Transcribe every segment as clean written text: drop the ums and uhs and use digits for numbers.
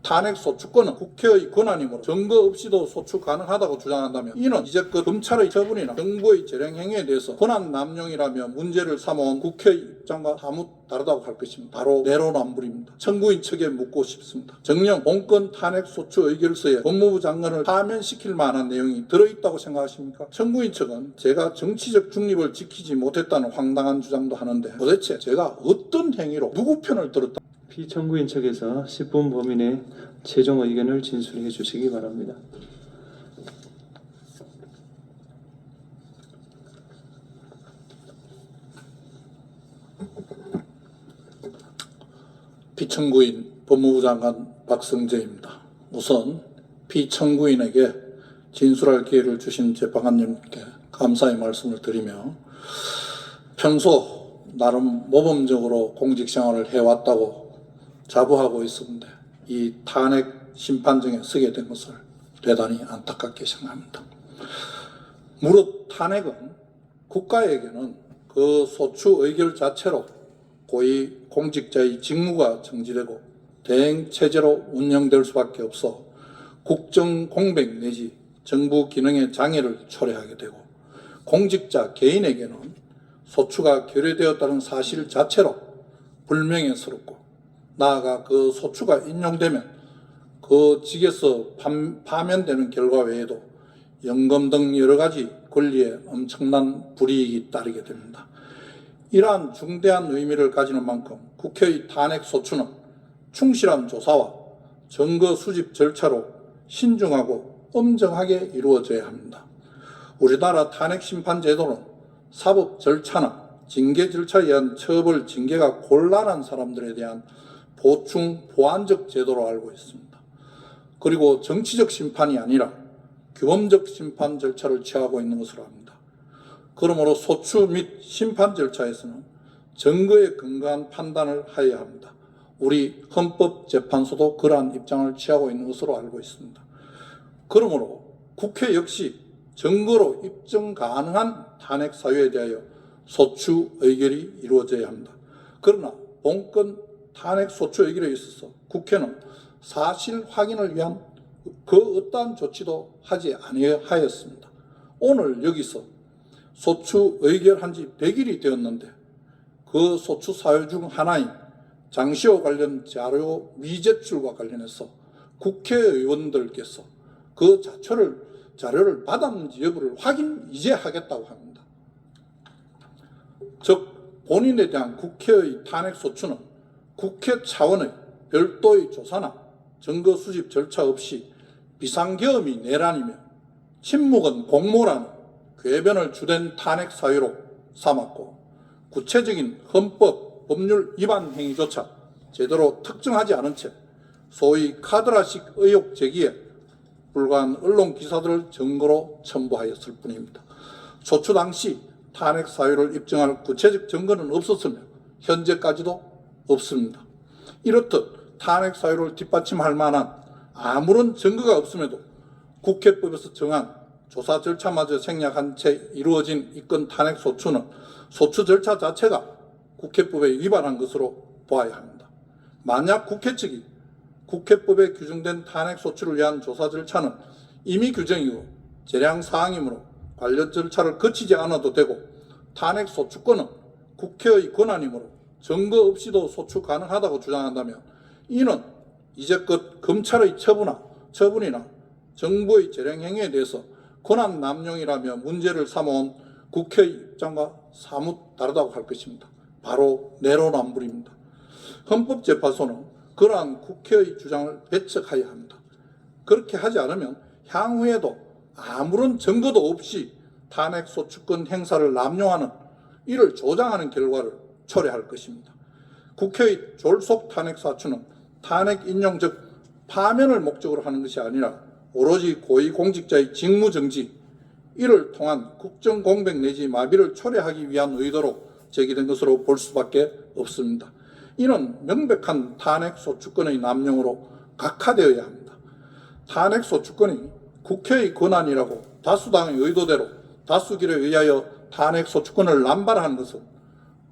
탄핵 소추권은 국회의 권한이므로 증거 없이도 소추 가능하다고 주장한다면 이는 이제껏 검찰의 처분이나 정부의 재량 행위에 대해서 권한 남용이라며 문제를 삼아온 국회의 입장과 사뭇 다르다고 할 것입니다. 바로 내로남불입니다. 청구인 측에 묻고 싶습니다. 정녕 본건 탄핵 소추 의결서에 법무부 장관을 파면시킬 만한 내용이 들어있다고 생각하십니까? 청구인 측은 제가 정치적 중립을 지키지 못했다는 황당한 주장도 하는데 도대체 제가 어떤 행위로 누구 편을 들었다? 피청구인 측에서 10분 범위 내 최종 의견을 진술해 주시기 바랍니다. 피청구인 법무부 장관 박성재입니다. 우선 피청구인에게 진술할 기회를 주신 재판관님께 감사의 말씀을 드리며 평소 나름 모범적으로 공직생활을 해왔다고 자부하고 있었는데 이 탄핵 심판정에 서게 된 것을 대단히 안타깝게 생각합니다. 무릇 탄핵은 국가에게는 그 소추 의결 자체로 고위 공직자의 직무가 정지되고 대행체제로 운영될 수밖에 없어 국정 공백 내지 정부 기능의 장애를 초래하게 되고 공직자 개인에게는 소추가 결의되었다는 사실 자체로 불명예스럽고 나아가 그 소추가 인용되면 그 직에서 파면되는 결과 외에도 연금 등 여러 가지 권리에 엄청난 불이익이 따르게 됩니다. 이러한 중대한 의미를 가지는 만큼 국회의 탄핵 소추는 충실한 조사와 증거 수집 절차로 신중하고 엄정하게 이루어져야 합니다. 우리나라 탄핵 심판 제도는 사법 절차나 징계 절차에 의한 처벌, 징계가 곤란한 사람들에 대한 보충, 보완적 제도로 알고 있습니다. 그리고 정치적 심판이 아니라 규범적 심판 절차를 취하고 있는 것으로 압니다. 그러므로 소추 및 심판 절차에서는 증거에 근거한 판단을 하여야 합니다. 우리 헌법재판소도 그러한 입장을 취하고 있는 것으로 알고 있습니다. 그러므로 국회 역시 증거로 입증 가능한 탄핵 사유에 대하여 소추 의결이 이루어져야 합니다. 그러나 본건 탄핵 소추 의결에 있어서 국회는 사실 확인을 위한 그 어떠한 조치도 하지 아니하였습니다. 오늘 여기서 소추 의결한 지 100일이 되었는데 그 소추 사유 중 하나인 장시호 관련 자료 미제출과 관련해서 국회의원들께서 그 자료를 받았는지 여부를 확인 이제 하겠다고 합니다. 즉 본인에 대한 국회의 탄핵 소추는 국회 차원의 별도의 조사나 증거 수집 절차 없이 비상계엄이 내란이며 침묵은 공모라는 궤변을 주된 탄핵 사유로 삼았고 구체적인 헌법, 법률 위반 행위조차 제대로 특정하지 않은 채 소위 카드라식 의혹 제기에 불과한 언론 기사들을 증거로 첨부하였을 뿐입니다. 소추 당시 탄핵 사유를 입증할 구체적 증거는 없었으며 현재까지도 없습니다. 이렇듯 탄핵 사유를 뒷받침할 만한 아무런 증거가 없음에도 국회법에서 정한 조사 절차마저 생략한 채 이루어진 이건 탄핵 소추는 소추 절차 자체가 국회법에 위반한 것으로 보아야 합니다. 만약 국회 측이 국회법에 규정된 탄핵 소추를 위한 조사 절차는 임의 규정이고 재량 사항이므로 관련 절차를 거치지 않아도 되고 탄핵 소추권은 국회의 권한이므로 증거 없이도 소추 가능하다고 주장한다면 이는 이제껏 검찰의 처분이나 정부의 재량 행위에 대해서 권한 남용이라며 문제를 삼아온 국회의 입장과 사뭇 다르다고 할 것입니다. 바로 내로남불입니다. 헌법재판소는 그러한 국회의 주장을 배척해야 합니다. 그렇게 하지 않으면 향후에도 아무런 증거도 없이 탄핵 소추권 행사를 남용하는 이를 조장하는 결과를 초래할 것입니다. 국회의 졸속 탄핵 사추는 탄핵 인용 즉 파면을 목적으로 하는 것이 아니라 오로지 고위공직자의 직무정지 이를 통한 국정공백 내지 마비를 초래하기 위한 의도로 제기된 것으로 볼 수밖에 없습니다. 이는 명백한 탄핵 소추권의 남용으로 각하되어야 합니다. 탄핵 소추권이 국회의 권한이라고 다수당의 의도대로 다수결에 의하여 탄핵 소추권을 남발하는 것은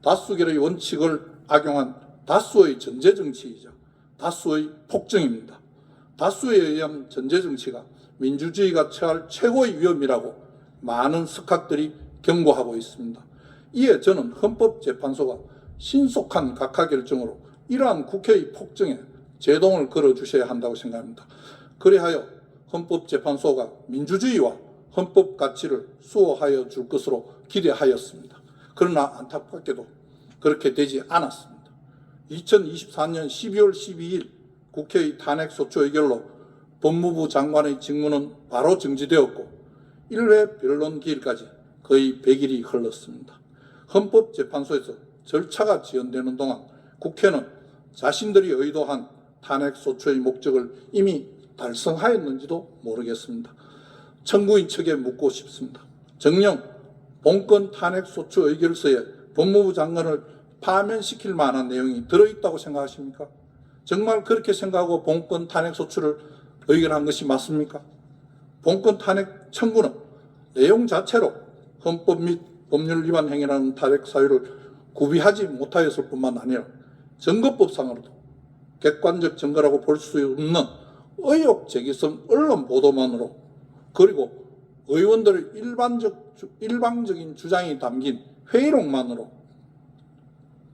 다수결의 원칙을 악용한 다수의 전제정치이자 다수의 폭정입니다. 다수에 의한 전제 정치가 민주주의가 처할 최고의 위험이라고 많은 석학들이 경고하고 있습니다. 이에 저는 헌법재판소가 신속한 각하 결정으로 이러한 국회의 폭정에 제동을 걸어주셔야 한다고 생각합니다. 그리하여 헌법재판소가 민주주의와 헌법 가치를 수호하여 줄 것으로 기대하였습니다. 그러나 안타깝게도 그렇게 되지 않았습니다. 2024년 12월 12일 국회의 탄핵소추 의결로 법무부 장관의 직무는 바로 정지되었고 1회 변론 기일까지 거의 100일이 흘렀습니다. 헌법재판소에서 절차가 지연되는 동안 국회는 자신들이 의도한 탄핵소추의 목적을 이미 달성하였는지도 모르겠습니다. 청구인 측에 묻고 싶습니다. 정녕 본건 탄핵소추 의결서에 법무부 장관을 파면시킬 만한 내용이 들어있다고 생각하십니까? 정말 그렇게 생각하고 본건 탄핵소추를 의결한 것이 맞습니까? 본건 탄핵 청구는 내용 자체로 헌법 및 법률 위반 행위라는 탄핵 사유를 구비하지 못하였을 뿐만 아니라 증거법상으로도 객관적 증거라고 볼 수 없는 의혹 제기성 언론 보도만으로 그리고 의원들의 일방적인 주장이 담긴 회의록만으로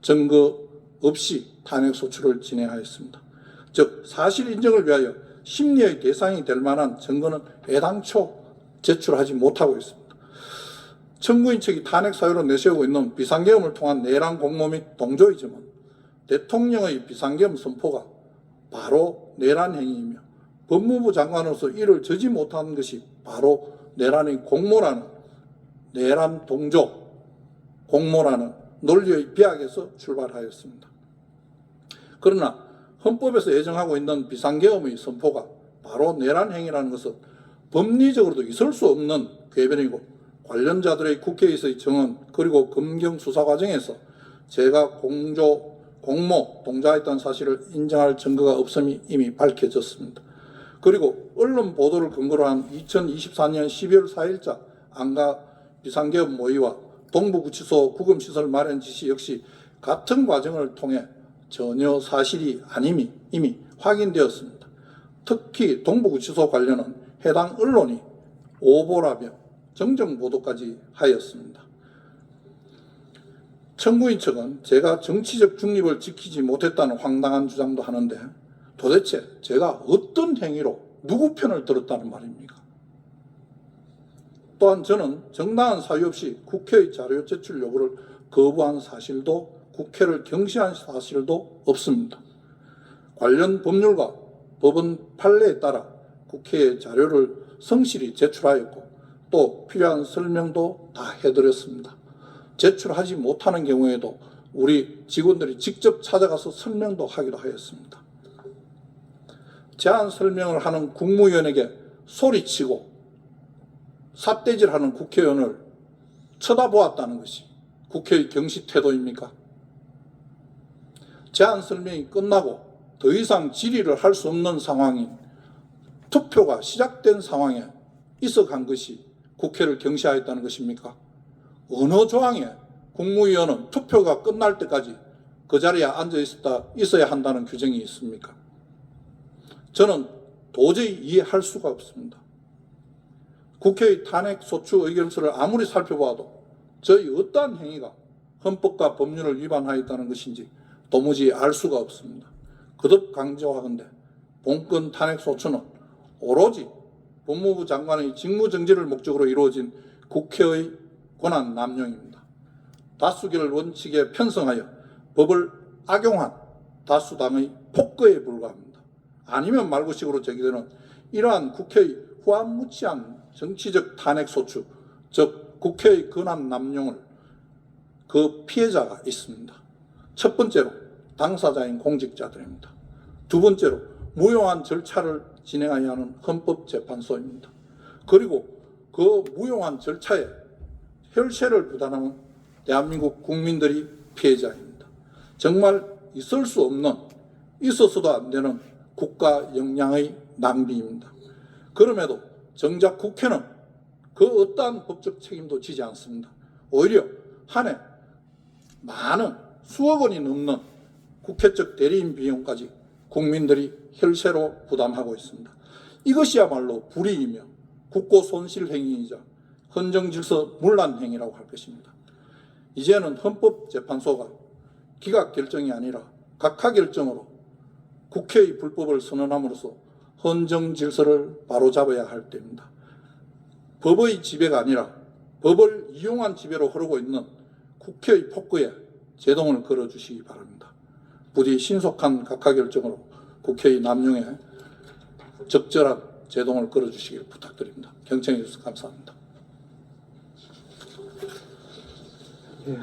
증거 없이 탄핵소추를 진행하였습니다. 즉 사실 인정을 위하여 심리의 대상이 될 만한 증거는 애당초 제출하지 못하고 있습니다. 청구인 측이 탄핵 사유로 내세우고 있는 비상계엄을 통한 내란 공모 및 동조이지만 대통령의 비상계엄 선포가 바로 내란 행위이며 법무부 장관으로서 이를 저지 못한 것이 바로 내란의 공모라는 내란 동조 공모라는 논리의 비약에서 출발하였습니다. 그러나 헌법에서 예정하고 있는 비상계엄의 선포가 바로 내란 행위라는 것은 법리적으로도 있을 수 없는 궤변이고 관련자들의 국회에서의 증언 그리고 검경 수사 과정에서 제가 공모 동조했다는 사실을 인정할 증거가 없음이 이미 밝혀졌습니다. 그리고 언론 보도를 근거로 한 2024년 12월 4일자 안가 비상계엄 모의와 동부구치소 구금시설 마련 지시 역시 같은 과정을 통해 전혀 사실이 아님이 이미 확인되었습니다. 특히 동부구치소 관련은 해당 언론이 오보라며 정정보도까지 하였습니다. 청구인 측은 제가 정치적 중립을 지키지 못했다는 황당한 주장도 하는데 도대체 제가 어떤 행위로 누구 편을 들었다는 말입니까? 또한 저는 정당한 사유 없이 국회의 자료 제출 요구를 거부한 사실도 국회를 경시한 사실도 없습니다. 관련 법률과 법원 판례에 따라 국회에 자료를 성실히 제출하였고 또 필요한 설명도 다 해드렸습니다. 제출하지 못하는 경우에도 우리 직원들이 직접 찾아가서 설명도 하기도 하였습니다. 제안 설명을 하는 국무위원에게 소리치고 삿대질하는 국회의원을 쳐다보았다는 것이 국회의 경시 태도입니까? 제안 설명이 끝나고 더 이상 질의를 할 수 없는 상황인 투표가 시작된 상황에 있어간 것이 국회를 경시하였다는 것입니까? 어느 조항에 국무위원은 투표가 끝날 때까지 그 자리에 앉아 있어야 한다는 규정이 있습니까? 저는 도저히 이해할 수가 없습니다. 국회의 탄핵소추 의결서를 아무리 살펴봐도 저희 어떠한 행위가 헌법과 법률을 위반하였다는 것인지 도무지 알 수가 없습니다. 거듭 강조하건대 본건 탄핵소추는 오로지 법무부 장관의 직무정지를 목적으로 이루어진 국회의 권한 남용입니다. 다수결 원칙에 편성하여 법을 악용한 다수당의 폭거에 불과합니다. 아니면 말고식으로 제기되는 이러한 국회의 후안무치한 정치적 탄핵소추, 즉 국회의 권한 남용을 그 피해자가 있습니다. 첫 번째로 당사자인 공직자들입니다. 두 번째로 무용한 절차를 진행해야 하는 헌법재판소입니다. 그리고 그 무용한 절차에 혈세를 부담하는 대한민국 국민들이 피해자입니다. 정말 있을 수 없는, 있어서도 안 되는 국가 역량의 낭비입니다. 그럼에도 정작 국회는 그 어떠한 법적 책임도 지지 않습니다. 오히려 한 해 많은 수억 원이 넘는 국회적 대리인 비용까지 국민들이 혈세로 부담하고 있습니다. 이것이야말로 불이이며 국고 손실 행위이자 헌정질서 문란 행위라고 할 것입니다. 이제는 헌법재판소가 기각 결정이 아니라 각하 결정으로 국회의 불법을 선언함으로써 헌정질서를 바로잡아야 할 때입니다. 법의 지배가 아니라 법을 이용한 지배로 흐르고 있는 국회의 폭거에 제동을 걸어주시기 바랍니다. 부디 신속한 각하 결정으로 국회의 남용에 적절한 제동을 걸어주시길 부탁드립니다. 경청해 주셔서 감사합니다. 예.